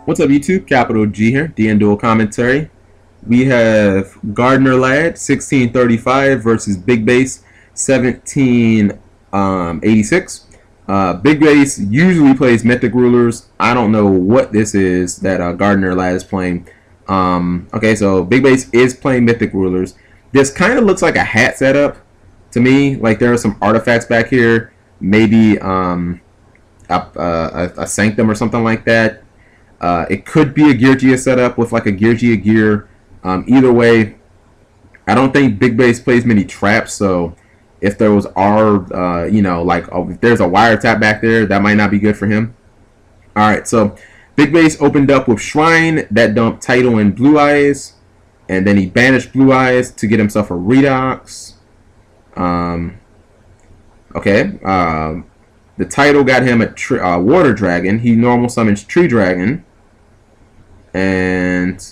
What's up, YouTube? Capital G here, DN Duel commentary. We have Gardner Lad 1635 versus Big Base 1786. Big Base usually plays Mythic Rulers. I don't know what this is that Gardner Lad is playing. Okay, so Big Base is playing Mythic Rulers. This kind of looks like a hat setup to me. Like there are some artifacts back here, maybe a Sanctum or something like that. It could be a Geargia setup with like a Geargia gear. Either way, I don't think Big Base plays many traps, so if there was if there's a wiretap back there, that might not be good for him. Alright, so Big Base opened up with Shrine, that dumped Title and Blue Eyes, and then he banished Blue Eyes to get himself a Redox. The Title got him a Water Dragon. He normal summons Tree Dragon. And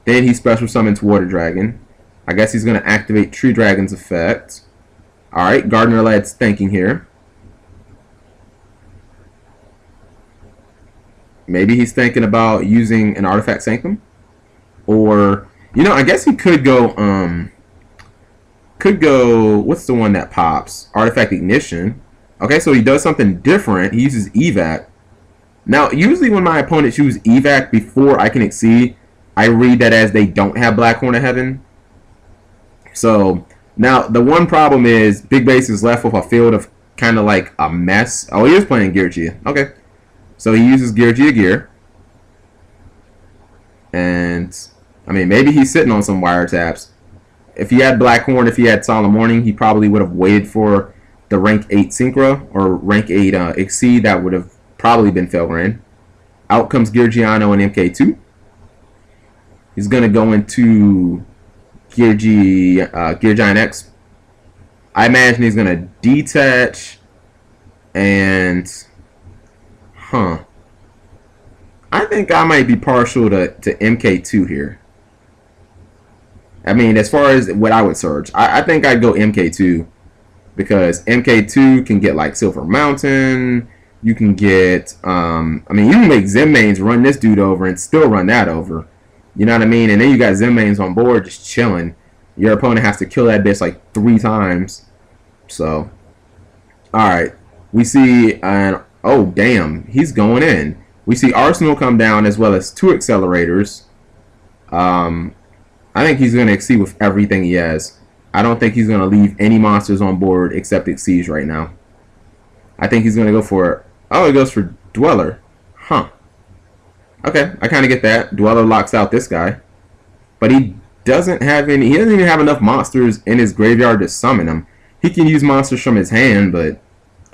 then he special summons Water Dragon. I guess he's going to activate Tree Dragon's effect. Alright, Gardner Lad's thinking here. Maybe he's thinking about using an Artifact Sanctum. Or, I guess he could go, what's the one that pops? Artifact Ignition. Okay, so he does something different. He uses Evac. Now, usually when my opponents use Evac before I can exceed, I read that as they don't have Black Horn of Heaven. So, now, the one problem is Big Base is left with a field of kind of like a mess. Oh, he is playing Geargia. Okay. So, he uses Geargia gear. And, I mean, maybe he's sitting on some wiretaps. If he had Black Horn, if he had Solemn Warning, he probably would have waited for the rank 8 Synchro or rank 8 Exceed. That would have probably been Felgran. Out comes Geargiano and MK2. He's going to go into Gear Giant X. I imagine he's going to detach and... I think I might be partial to MK2 here. I mean, as far as what I would search, I think I'd go MK2. Because MK2 can get like Silver Mountain. You can get, you can make Zen mains run this dude over and still run that over. You know what I mean? And then you got Zen mains on board just chilling. Your opponent has to kill that bitch like 3 times. So, alright. We see, oh damn, he's going in. We see Arsenal come down as well as 2 accelerators. I think he's going to exceed with everything he has. I don't think he's going to leave any monsters on board except Exceed right now. I think he's going to go for... Oh, he goes for Dweller. Huh. Okay, I kind of get that. Dweller locks out this guy. But he doesn't have any... He doesn't even have enough monsters in his graveyard to summon them. He can use monsters from his hand, but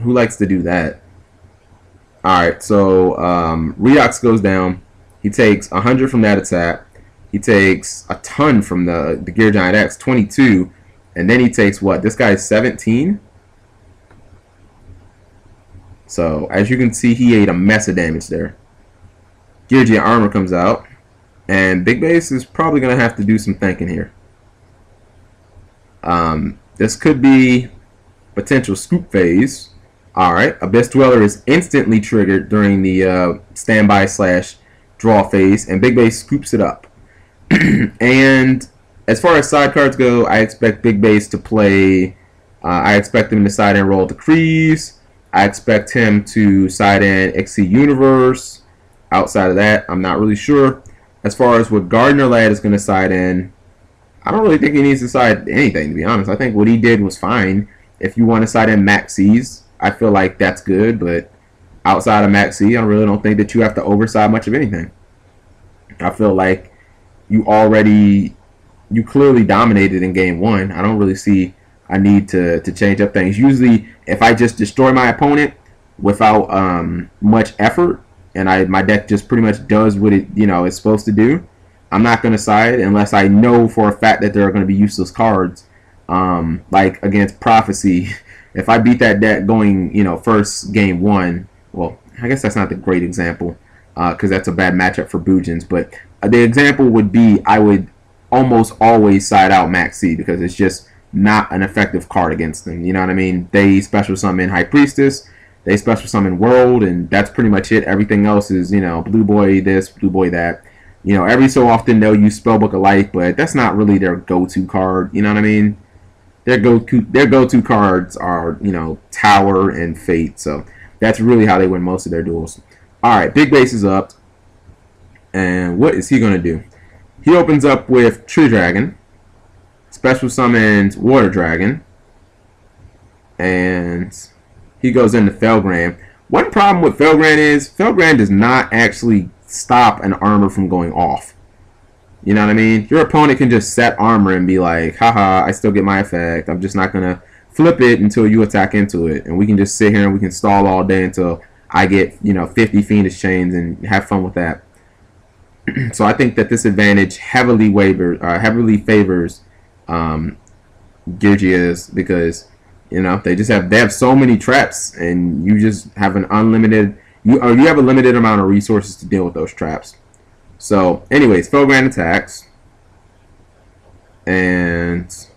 who likes to do that? Alright, so Redox goes down. He takes 100 from that attack. He takes a ton from the Gear Giant X, 22. And then he takes what? This guy is 17. So, as you can see, he ate a mess of damage there. Geargia Armor comes out. And Big Base is probably going to have to do some thinking here. This could be potential scoop phase. Alright, Abyss Dweller is instantly triggered during the standby / draw phase. And Big Base scoops it up. And as far as side cards go, I expect Big Base to play. I expect him to side in Roll Decrees. I expect him to side in Exceed Universe. Outside of that, I'm not really sure. As far as what Gardner Lad is going to side in, I don't really think he needs to side anything, to be honest. I think what he did was fine. If you want to side in Maxis, I feel like that's good. But outside of Maxi, I really don't think that you have to overside much of anything. I feel like you clearly dominated in game 1. I don't really see a need to change up things. Usually, if I just destroy my opponent without much effort, and my deck just pretty much does what it is supposed to do, I'm not going to side unless I know for a fact that there are going to be useless cards. Like against Prophecy, if I beat that deck going first game 1, well, I guess that's not the great example because that's a bad matchup for Boojins, but the example would be I would almost always side out Maxi because it's just not an effective card against them. You know what I mean? They special summon High Priestess. They special summon World, and that's pretty much it. Everything else is, you know, Blue Boy this, Blue Boy that. You know, every so often they'll use Spellbook of Life, but that's not really their go-to card. You know what I mean? Their go-to cards are, you know, Tower and Fate. So that's really how they win most of their duels. All right, Big Base is up, and what is he gonna do? He opens up with Tree Dragon, special summons Water Dragon, and he goes into Felgrand. One problem with Felgrand is Felgrand does not actually stop an armor from going off. You know what I mean? Your opponent can just set armor and be like, haha, I still get my effect. I'm just not going to flip it until you attack into it. And we can just sit here and we can stall all day until I get, you know, 50 Fiendish Chains and have fun with that. So I think that this advantage heavily favors Geargia's, because, you know, they have so many traps, and you just have an unlimited, you have a limited amount of resources to deal with those traps. So, anyways, Felgrand attacks, and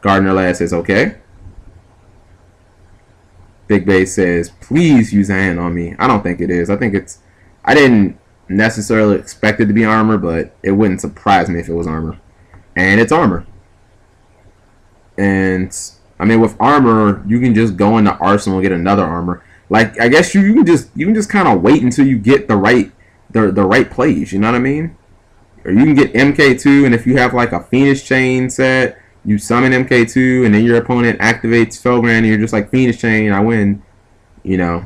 Gardener Lad says okay. Big Base says, please use a hand on me. I don't think it is. I didn't necessarily expect it to be armor, but it wouldn't surprise me if it was armor. And it's armor. And I mean, with armor, you can just go into Arsenal and get another armor. Like, I guess you can just kind of wait until you get the right plays. You know what I mean? Or you can get MK2, and if you have like a Fiendish Chain set, you summon MK2, and then your opponent activates Felgrand, and you're just like, Fiendish Chain, I win. You know.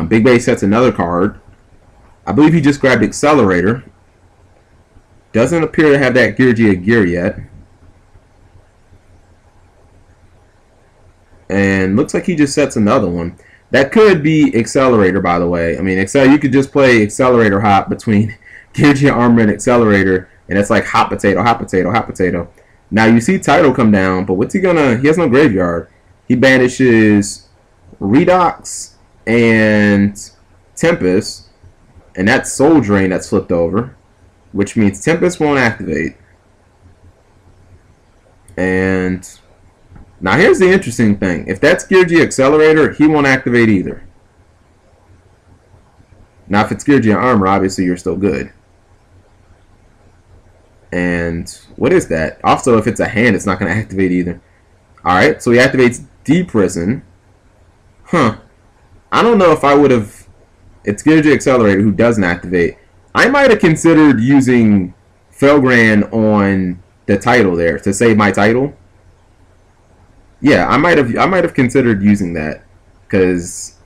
Big Base sets another card. I believe he just grabbed Accelerator. Doesn't appear to have that Geargia gear yet. And looks like he just sets another one. That could be Accelerator, by the way. I mean, you could just play Accelerator Hop between Geargia Armor and Accelerator, and it's like hot potato, hot potato, hot potato. Now you see Title come down, but what's he gonna? He has no graveyard. He banishes Redox and Tempest, and that's Soul Drain that's flipped over, which means Tempest won't activate. And now here's the interesting thing. If that's Geargia Accelerator, he won't activate either. Now if it's Geargia Armor, obviously you're still good. And what is that? Also, if it's a hand, it's not going to activate either. Alright, so he activates D-Prison. Huh. I don't know if I would have... It's Geargia Accelerator who doesn't activate. I might have considered using Felgrand on the title there to save my title. Yeah, I might have considered using that, because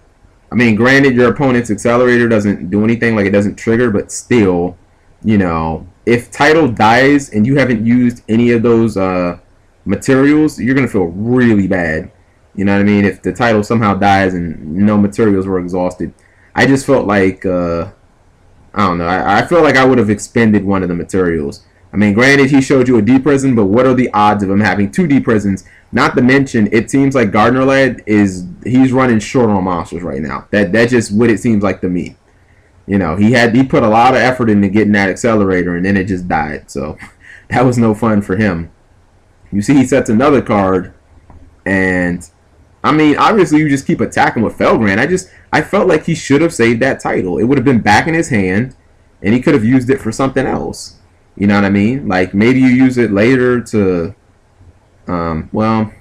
I mean, granted, your opponent's Accelerator doesn't do anything, like it doesn't trigger, but still, you know, if title dies and you haven't used any of those materials, you're gonna feel really bad. You know what I mean? If the title somehow dies and no materials were exhausted, I just felt like I don't know. I feel like I would have expended one of the materials. I mean, granted, he showed you a D-Prison, but what are the odds of him having 2 D-Prisons? Not to mention, it seems like Gardener Lad he's running short on monsters right now. That's just what it seems like to me. You know, he put a lot of effort into getting that Accelerator, and then it just died. So that was no fun for him. You see, he sets another card, and I mean, obviously, you just keep attacking with Felgrand. I felt like he should have saved that title. It would have been back in his hand, and he could have used it for something else. You know what I mean? Like, maybe you use it later to, well,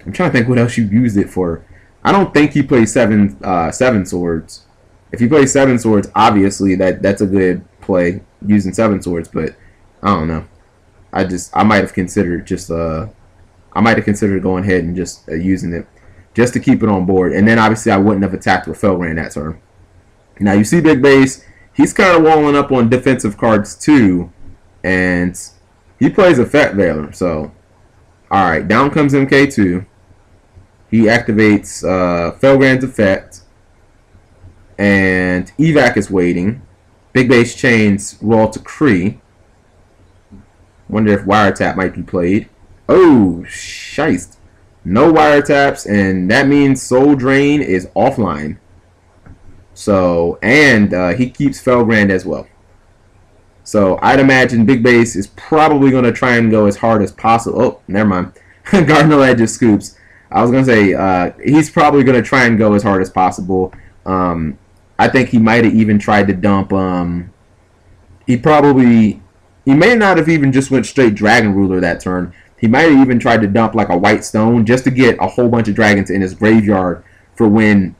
I'm trying to think what else you used it for. I don't think he plays seven swords. If he plays 7 swords, obviously that's a good play, using 7 swords. But I don't know. I might have considered going ahead and just using it just to keep it on board. And then obviously I wouldn't have attacked with Felgrand that turn. Now you see Big Base. He's kind of walling up on defensive cards too. And he plays Effect Veiler. So, alright, down comes MK2. He activates Felgrand's effect. And Evac is waiting. Big Base chains Roll to Kree. Wonder if Wiretap might be played. Oh, shiest. No wiretaps, and that means Soul Drain is offline. So, and he keeps Felgrand as well. So, I'd imagine Big Base is probably going to try and go as hard as possible. Oh, never mind. Gardener Lad just scoops. I was gonna say he's probably gonna try and go as hard as possible. I think he might have even tried to dump. He may not have even just went straight Dragon Ruler that turn. He might have even tried to dump like a white stone just to get a whole bunch of dragons in his graveyard for when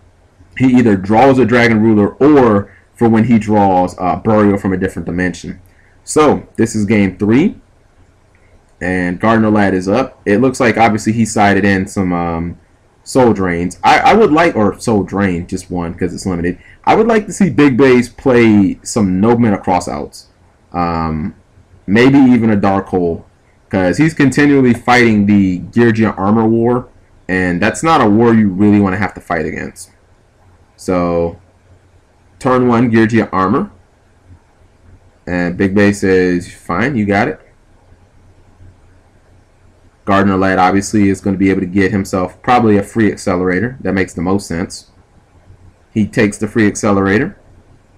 he either draws a Dragon Ruler or for when he draws Burial from a different dimension. So this is game 3, and Gardener Lad is up. It looks like obviously he sided in some Soul Drains. I would like, or Soul Drain, just one because it's limited. I would like to see Big Base play some no mana crossouts. Maybe even a Dark Hole, because he's continually fighting the Geargia Armor War, and that's not a war you really want to have to fight against. So, turn 1, Geargia Armor. And Big Base says, fine, you got it. Gardener Lad obviously is going to be able to get himself probably a free accelerator. That makes the most sense. He takes the free accelerator.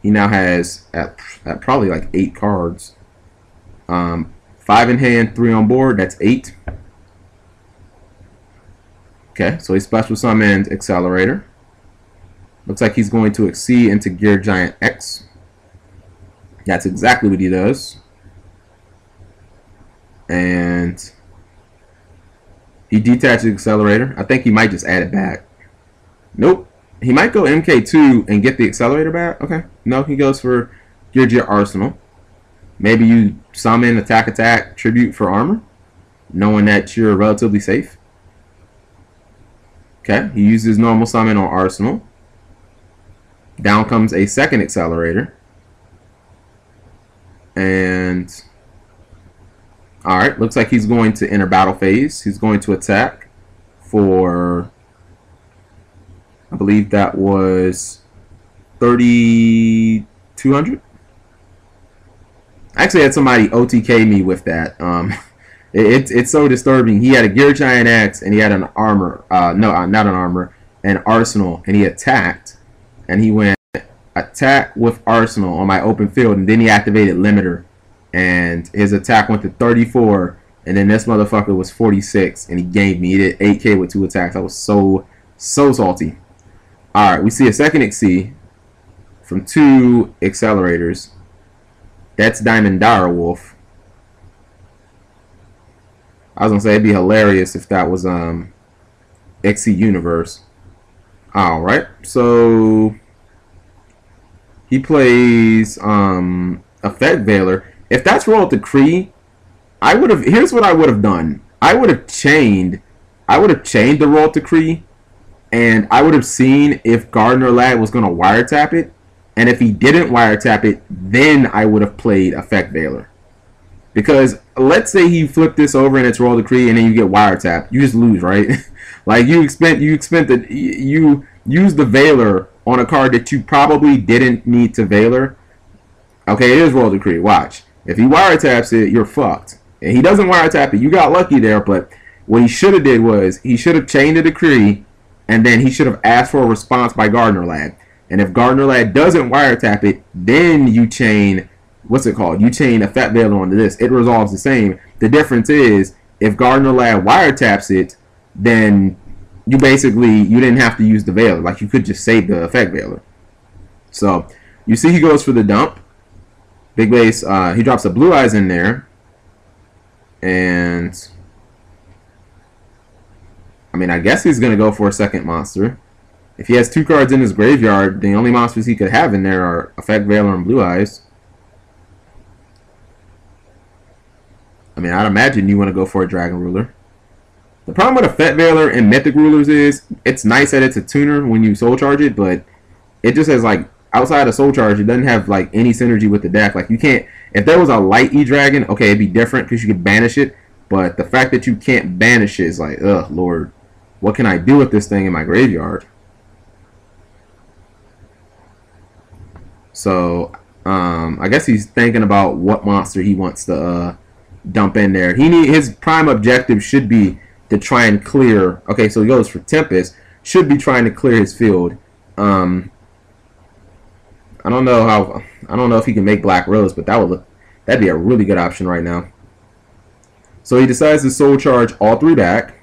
He now has at probably like 8 cards. 5 in hand, 3 on board. That's 8. Okay, so he special summons accelerator. Looks like he's going to exceed into Gear Giant X. That's exactly what he does. And he detaches the accelerator. I think he might just add it back. Nope. He might go MK2 and get the accelerator back. Okay. No, he goes for Geargia Arsenal. Maybe you summon attack, tribute for armor, knowing that you're relatively safe. Okay. He uses normal summon on Arsenal. Down comes a second accelerator. And alright, looks like he's going to enter battle phase. He's going to attack for, I believe that was 3,200. I actually had somebody OTK me with that. It's so disturbing. He had a Gear Giant X and he had an armor. No, not an armor, an Arsenal, and he attacked. And he went attack with Arsenal on my open field, and then he activated Limiter, and his attack went to 34, and then this motherfucker was 46, and he gamed me. He did 8k with 2 attacks. I was so salty. Alright, we see a second XC from 2 accelerators. That's Diamond Direwolf. I was gonna say it'd be hilarious if that was XC Universe. Alright, so he plays Effect Veiler. If that's Royal Decree, I would have. Here's what I would have done. I would have chained the Royal Decree, and I would have seen if Gardener Lad was gonna wiretap it, and if he didn't wiretap it, then I would have played Effect Veiler. Because let's say he flipped this over and it's Royal Decree, and then you get wiretap, you just lose, right? Like you use the Veiler on a card that you probably didn't need to Veiler. Okay, it is Royal Decree. Watch. If he wiretaps it, you're fucked. And he doesn't wiretap it. You got lucky there, but what he should have did was he should have chained the decree, and then he should have asked for a response by Gardener Lad. And if Gardener Lad doesn't wiretap it, then you chain, what's it called? You chain Effect Veiler onto this. It resolves the same. The difference is if Gardener Lad wiretaps it, then you didn't have to use the Veiler. Like you could just save the Effect Veiler. So you see he goes for the dump. Big Base, he drops a Blue Eyes in there. And I mean, I guess he's going to go for a second monster. If he has 2 cards in his graveyard, the only monsters he could have in there are Effect Veiler and Blue Eyes. I mean, I'd imagine you want to go for a Dragon Ruler. The problem with Effect Veiler and Mythic Rulers is it's nice that it's a tuner when you soul charge it, but it just has like, outside of soul charge, it doesn't have like any synergy with the deck. Like you can't, if there was a light E-Dragon, okay, it'd be different because you could banish it, but the fact that you can't banish it is like, ugh, Lord, what can I do with this thing in my graveyard? So, I guess he's thinking about what monster he wants to dump in there. His prime objective should be to try and clear. Okay, so he goes for Tempest. Should be trying to clear his field. I don't know if he can make Black Rose, but that'd be a really good option right now. So he decides to soul charge all 3 back.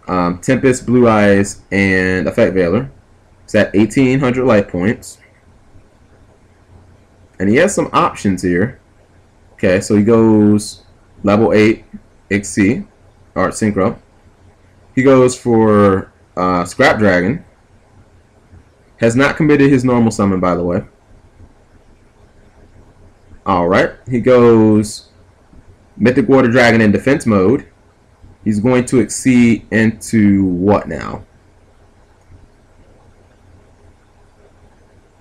Tempest, Blue Eyes, and Effect Veiler. It's at 1,800 life points. And he has some options here. Okay, so he goes level 8 XC, or Synchro. He goes for Scrap Dragon. Has not committed his normal summon, by the way. Alright, he goes Mythic Water Dragon in defense mode. He's going to exceed into what now?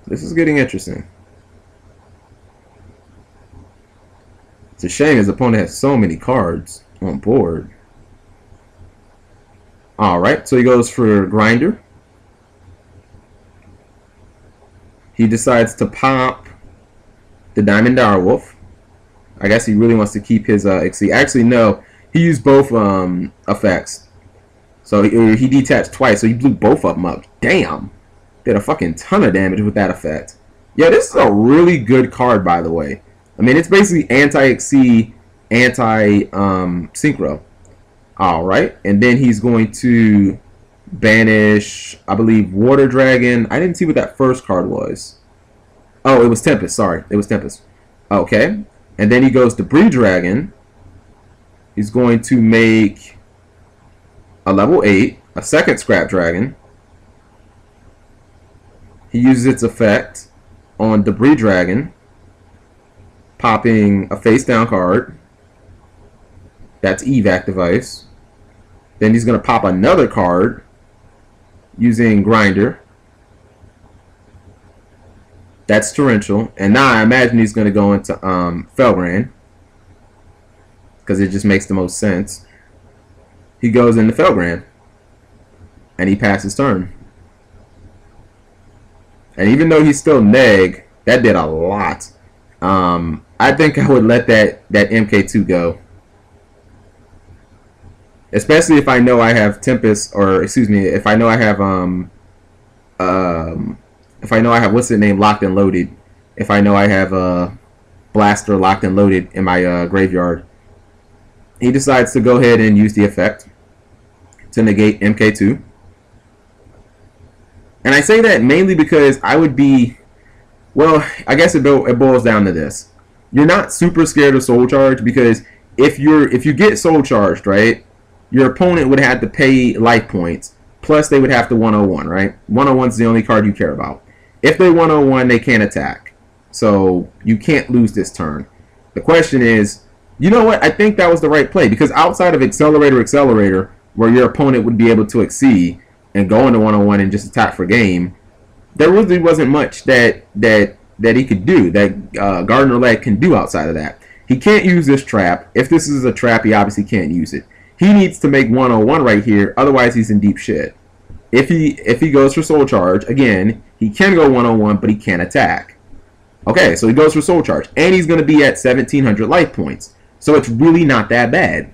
This is getting interesting. It's a shame his opponent has so many cards on board. Alright, so he goes for Grinder. He decides to pop the Diamond Direwolf. I guess he really wants to keep his XC. Actually, no. He used both effects. So he detached twice, so he blew both of them up. Damn. Did a fucking ton of damage with that effect. Yeah, this is a really good card, by the way. I mean, it's basically anti-XC, anti-Synchro. Alright, and then he's going to banish, I believe, Water Dragon. I didn't see what that first card was. Oh, it was Tempest. Sorry, it was Tempest. Okay, and then he goes to Debris Dragon. He's going to make a level 8, a second Scrap Dragon. He uses its effect on Debris Dragon, popping a face down card. That's Evac Device. Then he's going to pop another card using Grinder. That's Torrential. And now I imagine he's going to go into Felgrand, because it just makes the most sense. He goes into Felgrand, and he passes turn. And even though he's still neg, that did a lot. I think I would let that MK2 go. Especially if I know I have Tempest, or excuse me, if I know I have what's the name, locked and loaded. If I know I have Blaster locked and loaded in my graveyard. He decides to go ahead and use the effect to negate MK2. And I say that mainly because I would be, well, I guess it boils down to this. You're not super scared of Soul Charge, because if you get Soul Charged, right, your opponent would have to pay life points, plus they would have to 101, right? 101 is the only card you care about. If they 101, they can't attack. So you can't lose this turn. The question is, you know what? I think that was the right play, because outside of Accelerator, where your opponent would be able to exceed and go into 101 and just attack for game, there really wasn't much that he could do, that Gardner Leg can do outside of that. He can't use this trap. If this is a trap, he obviously can't use it. He needs to make 101 right here, otherwise he's in deep shit. If he goes for Soul Charge, again, he can go 101, but he can't attack. Okay, so he goes for Soul Charge, and he's going to be at 1,700 life points. So it's really not that bad.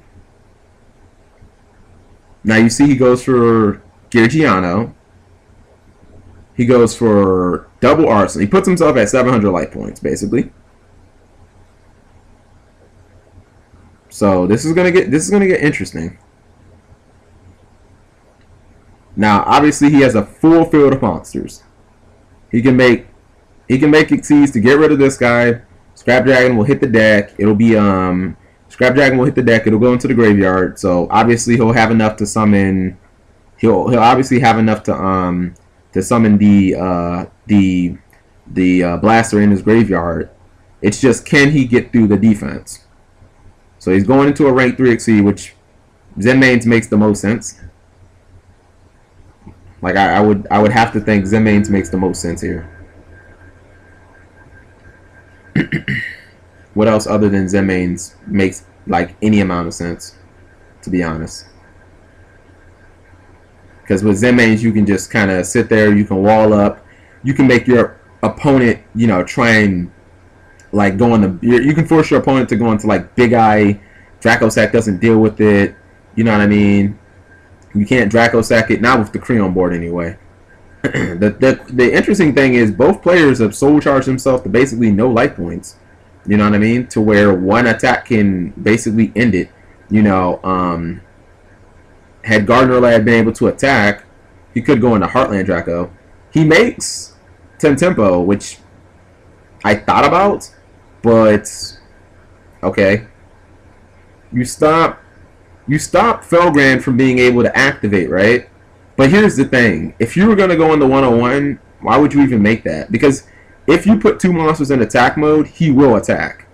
Now you see he goes for Geargia. He goes for double Arsenal. He puts himself at 700 life points, basically. So this is gonna get interesting. Now, obviously, he has a full field of monsters. He can make exceeds to get rid of this guy. Scrap Dragon will hit the deck. It'll be Scrap Dragon will hit the deck. It'll go into the graveyard. So obviously, he'll have enough to summon. He'll obviously have enough to summon the blaster in his graveyard. It's just, can he get through the defense? So he's going into a rank 3 XC, which Zen Mains makes the most sense. Like I would have to think Zen Mains makes the most sense here. What else other than Zen Mains makes like any amount of sense, to be honest? Because with Zen Mains, you can just kind of sit there, you can wall up, you can make your opponent, you know, try and like go into, you can force your opponent to go into like Big Eye. Dracosack doesn't deal with it, you know what I mean? You can't Dracosack it, not with the Kree on board anyway. The interesting thing is both players have soul charged themselves to basically no life points. You know what I mean? To where one attack can basically end it. You know, Had Gardner Lad been able to attack, he could go into Heartland Draco. He makes 10 tempo, which I thought about, but okay. You stop Felgrand from being able to activate, right? But here's the thing. If you were going to go into 101, why would you even make that? Because if you put 2 monsters in attack mode, he will attack.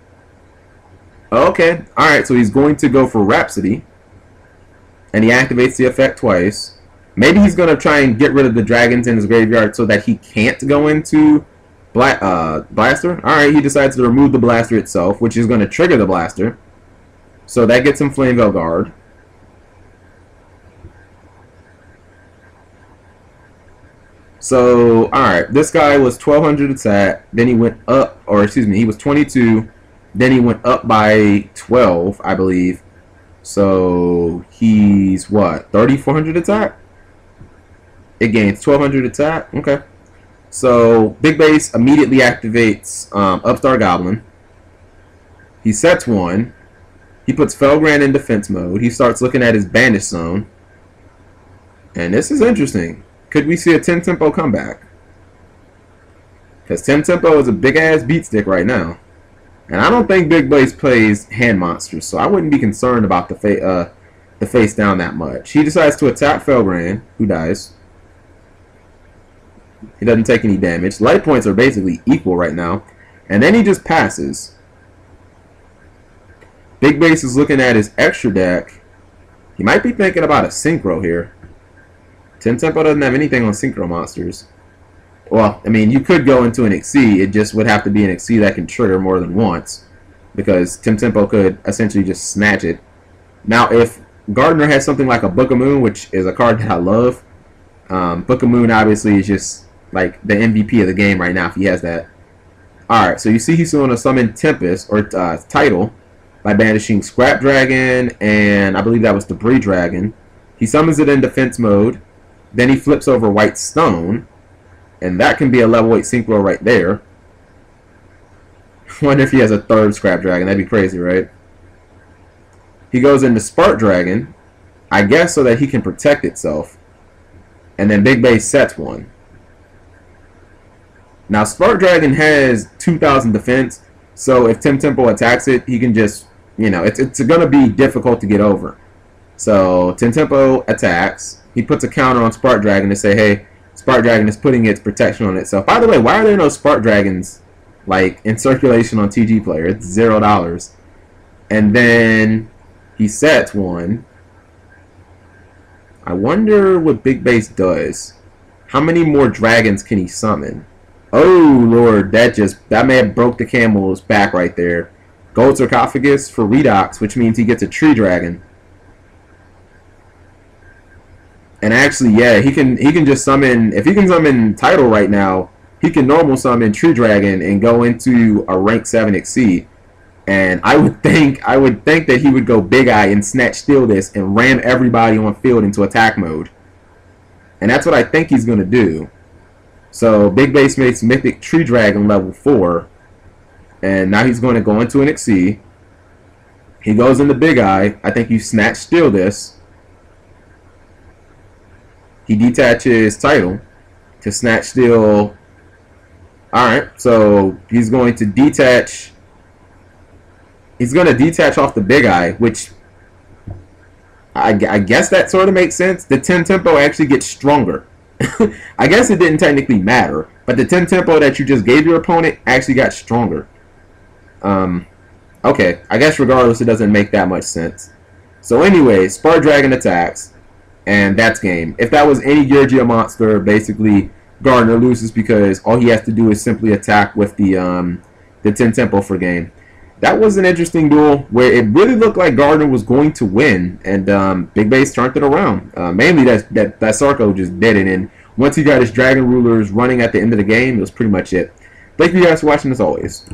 Okay, alright, so he's going to go for Rhapsody. And he activates the effect twice. Maybe he's going to try and get rid of the dragons in his graveyard so that he can't go into Blaster. Alright, he decides to remove the Blaster itself, which is going to trigger the Blaster. So that gets him Flame Veil Guard. So, alright, this guy was 1200 attack, then he went up, or excuse me, he was 22, then he went up by 12, I believe. So, he's what, 3400 attack? It gains 1200 attack, okay. So, Big Base immediately activates Upstart Goblin. He sets 1. He puts Felgrand in defense mode. He starts looking at his Banish Zone. And this is interesting. Could we see a 10 tempo comeback? Because 10 tempo is a big ass beat stick right now. And I don't think Big Base plays hand monsters, so I wouldn't be concerned about the face down that much. He decides to attack Felgrand, who dies. He doesn't take any damage. Life points are basically equal right now. And then he just passes. Big Base is looking at his extra deck. He might be thinking about a Synchro here. 10 tempo doesn't have anything on Synchro monsters. Well, I mean, you could go into an Xyz. It just would have to be an Xyz that can trigger more than once. Because 10 tempo could essentially just snatch it. Now, if Gardner has something like a Book of Moon, which is a card that I love. Book of Moon obviously is just like the MVP of the game right now if he has that. Alright, so you see he's going to summon Tempest, or Tidal, by banishing Scrap Dragon, and I believe that was Debris Dragon. He summons it in defense mode. Then he flips over White Stone, and that can be a level 8 Synchro right there. Wonder if he has a third Scrap Dragon. That'd be crazy, right? He goes into Spark Dragon, I guess so that he can protect itself. And then Big Base sets 1. Now Spark Dragon has 2000 defense, so if 10 tempo attacks it, he can just, you know, it's going to be difficult to get over. So 10 tempo attacks. He puts a counter on Spark Dragon to say, hey, Spark Dragon is putting its protection on itself. By the way, why are there no Spark Dragons like in circulation on TG Player? It's $0. And then he sets 1. I wonder what Big Base does. How many more dragons can he summon? Oh Lord, that may have broke the camel's back right there. Gold Sarcophagus for Redox, which means he gets a Tree Dragon. And actually, yeah, he can just summon, if he can summon Tidal right now, he can normal summon Tree Dragon and go into a rank 7 Xyz. And I would think that he would go Big Eye and snatch steal this and ram everybody on field into attack mode. And that's what I think he's gonna do. So Big Base makes Mythic Tree Dragon level 4. And now he's going to go into an Xyz. He goes into Big Eye. I think you snatch steal this. He detaches Tidal to snatch steal. Alright, so he's going to detach. He's going to detach off the Big Eye, which I guess that sort of makes sense. The 10 tempo actually gets stronger. I guess it didn't technically matter, but the 10 tempo that you just gave your opponent actually got stronger. Okay, I guess regardless it doesn't make that much sense. So anyway, Spark Dragon attacks. And that's game. If that was any Geargia monster, basically Gardner loses because all he has to do is simply attack with the 10 tempo for game. That was an interesting duel where it really looked like Gardner was going to win, and Big Base turned it around. Mainly that Sarko just did it, and once he got his Dragon Rulers running at the end of the game, it was pretty much it. Thank you guys for watching as always.